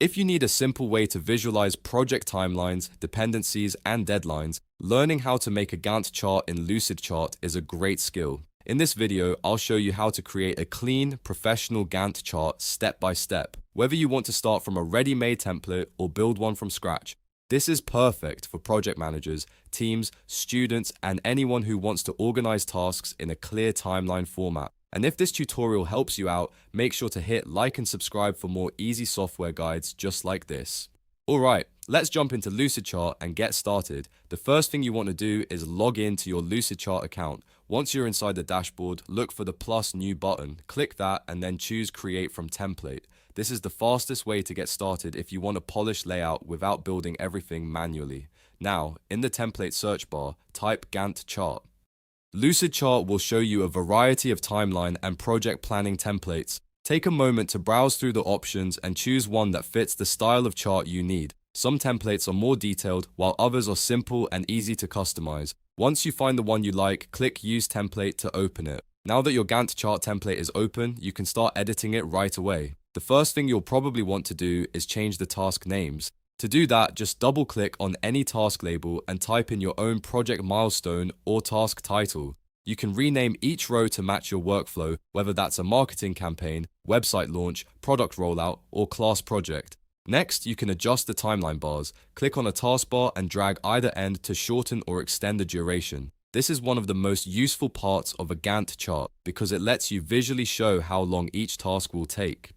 If you need a simple way to visualize project timelines, dependencies, and deadlines, learning how to make a Gantt chart in Lucidchart is a great skill. In this video, I'll show you how to create a clean, professional Gantt chart step by step, whether you want to start from a ready-made template or build one from scratch. This is perfect for project managers, teams, students, and anyone who wants to organize tasks in a clear timeline format. And if this tutorial helps you out, make sure to hit like and subscribe for more easy software guides just like this. Alright, let's jump into Lucidchart and get started. The first thing you want to do is log in to your Lucidchart account. Once you're inside the dashboard, look for the plus new button, click that and then choose create from template. This is the fastest way to get started if you want a polished layout without building everything manually. Now, in the template search bar, type Gantt chart. Lucidchart will show you a variety of timeline and project planning templates. Take a moment to browse through the options and choose one that fits the style of chart you need. Some templates are more detailed, while others are simple and easy to customize. Once you find the one you like, click Use Template to open it. Now that your Gantt chart template is open, you can start editing it right away. The first thing you'll probably want to do is change the task names. To do that, just double-click on any task label and type in your own project milestone or task title. You can rename each row to match your workflow, whether that's a marketing campaign, website launch, product rollout, or class project. Next, you can adjust the timeline bars. Click on a taskbar and drag either end to shorten or extend the duration. This is one of the most useful parts of a Gantt chart because it lets you visually show how long each task will take.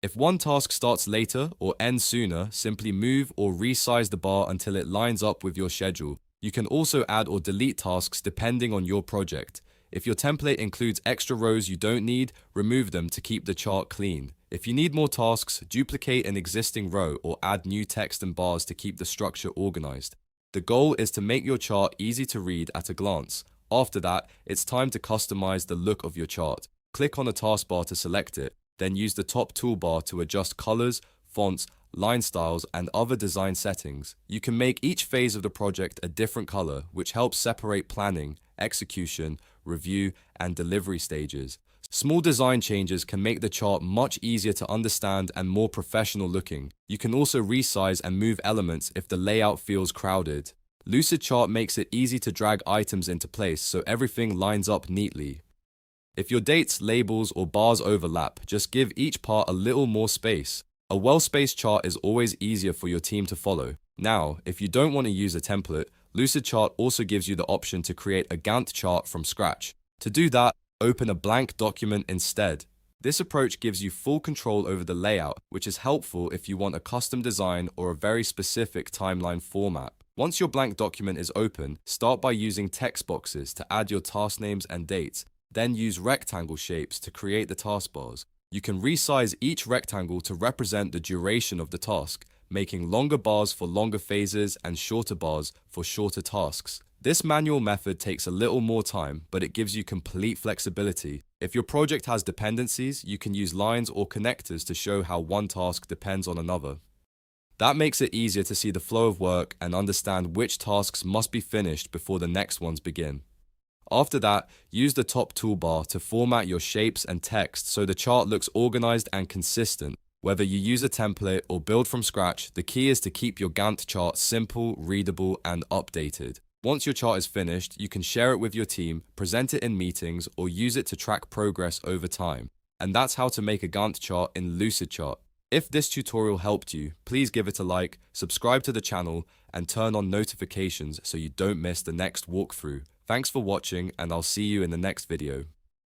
If one task starts later or ends sooner, simply move or resize the bar until it lines up with your schedule. You can also add or delete tasks depending on your project. If your template includes extra rows you don't need, remove them to keep the chart clean. If you need more tasks, duplicate an existing row or add new text and bars to keep the structure organized. The goal is to make your chart easy to read at a glance. After that, it's time to customize the look of your chart. Click on the taskbar to select it. Then use the top toolbar to adjust colors, fonts, line styles, and other design settings. You can make each phase of the project a different color, which helps separate planning, execution, review, and delivery stages. Small design changes can make the chart much easier to understand and more professional looking. You can also resize and move elements if the layout feels crowded. Lucidchart makes it easy to drag items into place so everything lines up neatly. If your dates, labels, or bars overlap, just give each part a little more space. A well-spaced chart is always easier for your team to follow. Now, if you don't want to use a template, Lucidchart also gives you the option to create a Gantt chart from scratch. To do that, open a blank document instead. This approach gives you full control over the layout, which is helpful if you want a custom design or a very specific timeline format. Once your blank document is open, start by using text boxes to add your task names and dates. Then use rectangle shapes to create the taskbars. You can resize each rectangle to represent the duration of the task, making longer bars for longer phases and shorter bars for shorter tasks. This manual method takes a little more time, but it gives you complete flexibility. If your project has dependencies, you can use lines or connectors to show how one task depends on another. That makes it easier to see the flow of work and understand which tasks must be finished before the next ones begin. After that, use the top toolbar to format your shapes and text so the chart looks organized and consistent. Whether you use a template or build from scratch, the key is to keep your Gantt chart simple, readable, and updated. Once your chart is finished, you can share it with your team, present it in meetings, or use it to track progress over time. And that's how to make a Gantt chart in Lucidchart. If this tutorial helped you, please give it a like, subscribe to the channel, and turn on notifications so you don't miss the next walkthrough. Thanks for watching, and I'll see you in the next video.